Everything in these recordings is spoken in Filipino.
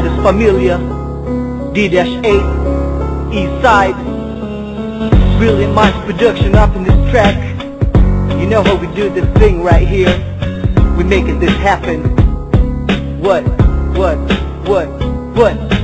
Sagrados Familia, D-8, Eastside, Brilliant Minds Production up in this track. You know how we do this thing right here. We making this happen. What?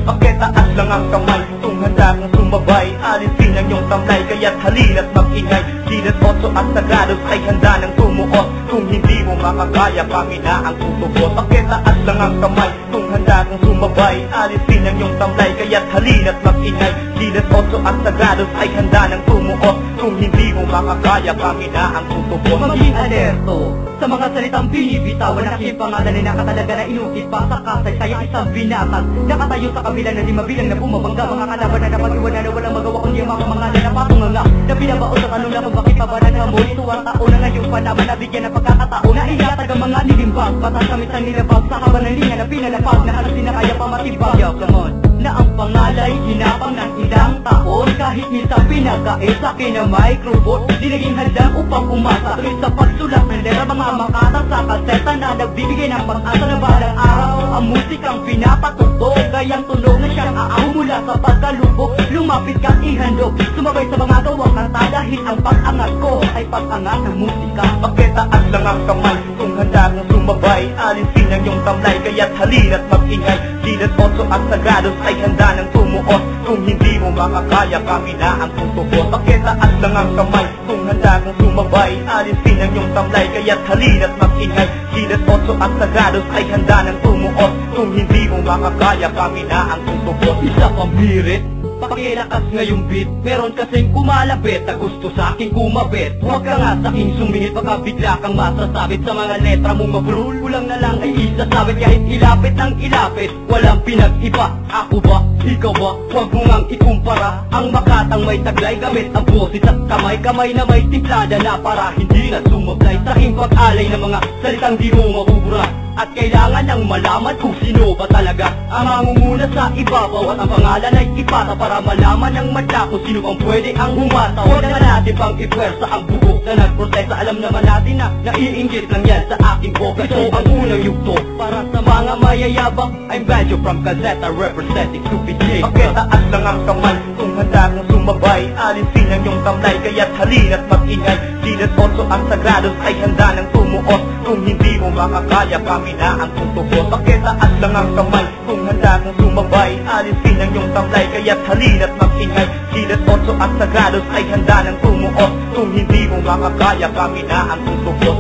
Okay, taas lang ang kamay kung handa kang sumabay. Alisin ang iyong tamlay, kaya't halina't mag-ingay. Dilat 8 at Sagrados ay handa ng tumuot. Kung hindi mo makakaya, kami na ang tutubot. Okay, taas lang ang kamay kung handa kang sumabay. Alisin ang iyong tamlay, kaya't halina't mag-ingay. Dilat 8 at Sagrados ay handa ng tumuot. Kung hindi mo makakaya, kami na ang tutubot. Maging alerto sa mga salitang binibitawan, na aking pangalan ay nakatalaga na inukit pa sa kasaysayan isang binatag. Nakatayo sa kabila na di mabilang na bumabangga, mga kalaban na napag-iwanan na walang magawa kundi ang mga mangalan na patunganga, na binabaon sa tanong na kung bakit pa ba naghamoy. Tuwang taon na ngayong panaman na bigyan ng pagkakataon na ilatag ang mga nilimbag, batas kami sa nilabag sa kabanalinga na pinalapag, na halos di na kaya pa matibag. Yo, come on. Na ang pangalay hinapang ng ilang taon, kahit minsan pinagkait sa akin na microphone, di naging handa upang umasa tuloy sa pagsulat ng lera, mga makata sa kaseta na nagbibigay ng pag-asa na balang araw. Ang musikang pinapatugtog, gayang tulungan siyang aaw mula sa pagkalubog. Lumapit kang ihandog, sumabay sa mga gawang kanta, dahil ang pag-angat ko ay pag-angat ng musika. Okay, taas lang ang kamay kung handa kang sumabay. Alisin ang iyong tamlay, kaya't halina't mag-ingay. Dilat 8 at Sagrados ay handa ng tumuot. Kung hindi mo makakaya, kami na ang tutubot. Okay, taas lang ang kamay kung handa kang sumabay. Alisin ang iyong tamlay, kaya't halina't mag-ingay. Dilat 8 at Sagrados ay handa ng tumuot. Kung hindi mo makakaya, kami na ang tutubot. Isa pang birit, pakilakas ngayong beat, meron kasing kumalabit na gusto sa aking kumabit. Huwag ka nga sa aking sumingit, baka bigla kang masasabit sa mga letra mong mabrul. Kulang na lang ay isasabit, kahit ilapit ng ilapit, walang pinag-iba. Ako ba? Ikaw ba? Huwag mo ngang ikumpara. Ang makatang may taglay, gamit ang boses at kamay. Kamay na may timplada na para hindi na sumablay sa aking pag-alay ng mga salitang di mo mabubura. At kailangan nang malaman kung sino ba talaga ang mangunguna sa ibabaw, at ang pangalan ay ipata para malaman ng madla kung sino ang pwede ang humataw. Huwag na natin pang ipwersa ang bugok na nagprotesta. Alam naman natin na naiinggit lang yan sa aking boka. Ito ang unang yugto para sa mga mayayabang. I'm Banjo from Gazeta representing Stupid J. Okay, taas lang ang kamay kung handa kang sumabay. Alisin ang iyong tamlay, kaya't halina't mag-ingay. Dilat 8 at Sagrados ay handa ng tumuot. Kung hindi mo makakaya, kami na ang tutubot. Okay, taas lang ang kamay kung handa kang sumabay. Alisin ang iyong tamlay, kaya't halina't mag-ingay. Dilat 8 at Sagrados ay handa ng tumuot. Kung hindi mo makakaya, kami na ang tutubot.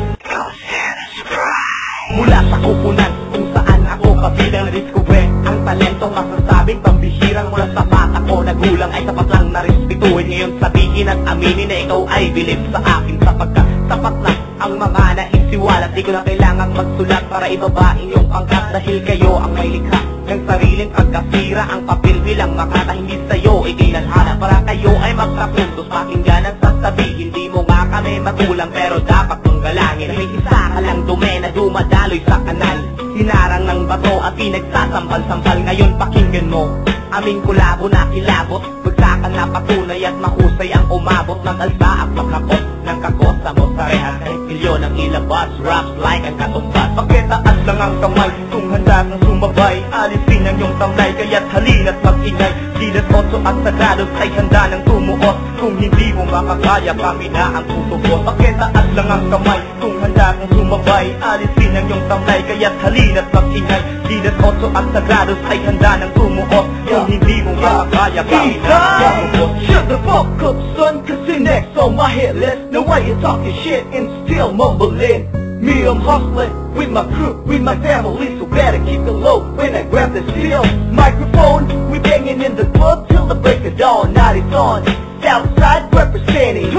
Mula sa kupunan kung saan ako kabilang discover ang talentong masasabing pambihirang mula sa bata ko. Nagulang ay sapat lang na respetuhin, ngayon sabihin at aminin na ikaw ay bilib sa akin, sapagkat sapat lang ang mga naisiwalat. Di ko na kailangang magsulat para ibabain yung pangkat, dahil kayo ang may likha ng sariling pagkasira. Ang papel bilang makata hindi sa'yo ikinalhala, para kayo ay magkapuntos. Pakinggan ang sasabihin, hindi mo nga kami magulang, pero dapat mong galangin. May isa ka lang dumi na dumadaloy sa kanal, hinarang ng bato at pinagsasampal-sampal. Ngayon pakinggan mo aming kulabo na kilabot, bagsakan na patunay at mahusay ang umabot ng alsa at makakot ng kakosa mo sa rehas. Kahit milyon ang ilabas, raps like ang katumbas. Pakitaas lang ang kamay kung handa kang sumabay. Alisin ang iyong tamlay, kaya't halina't mag-ingay. Dilat 8 at Sagrados ay handa ng tumuot. Kung hindi mo makakaya, kami na ang tutubot. Pakitaas lang ang kamay kung handa kang sumabay. Alisin ang iyong tamlay, kaya't halina't mag-ingay. Dilat 8 at Sagrados ay handa ng tumuot. Kung hindi mo makakaya, kami na ang tutubot. Shut the fuck up, son, cause you're next on my hit list. No way you talking shit and still mumbling. Me, I'm hustling with my crew, with my family, so better keep it low when I grab the steel microphone. We banging in the club till the break of dawn. Now it's on, Southside representing.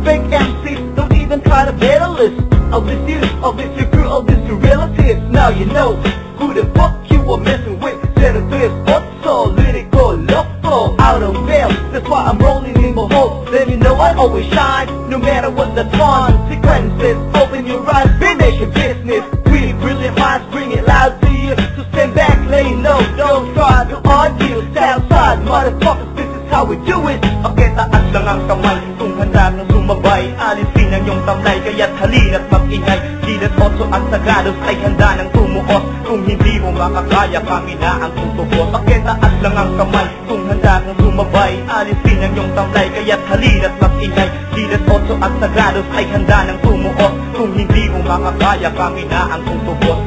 Fake MCs don't even try to better list of this you, of this your crew, of this your relatives. Now you know who the fuck you were messing with. Set a twist, so lyrical, loco, out of bail. That's why I'm rolling in my hole. Then you know I always shine, no matter what the consequences. Open your eyes, finish your business. We brilliant minds, bring it loud to you. So stand back, lay low, don't try to argue. Southside, motherfuckers, this is how we do it. Okay, taas lang ang kamay kung handa kang sumabay. Alisin ang iyong tamlay, kaya't halina't mag-ingay. Gilas 8 at Sagados ay handa ng tumuos. Kung hindi mo makakaya, kami na ang tutubos. Pakitaas lang ang kamay kung handa kang sumabay. Alisin ang iyong tamlay, kaya't halina't mag-ingay. Gilas 8 at Sagados ay handa ng tumuos. Kung hindi mo makakaya, kami na ang tutubos.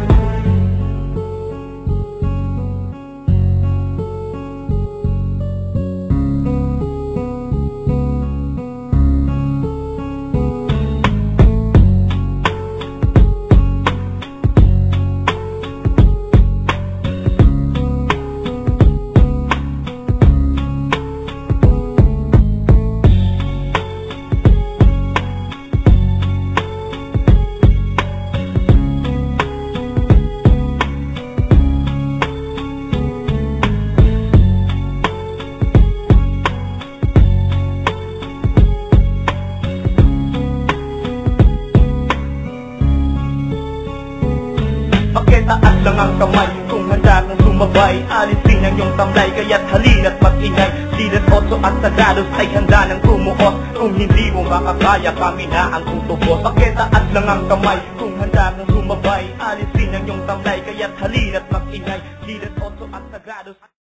Pakitaas lang ang kamay kung handa kang sumabay. Alisin ang iyong tamlay, kaya't halina't mag-ingay. Gilas 8 at Sagados ay handa ng tumuos. Kung hindi mo makakaya, kami na ang tutubos. Pakitaas lang ang kamay kung handa kang sumabay. Alisin ang iyong tamlay, kaya't halina't mag-ingay. Gilas 8 at Sagados.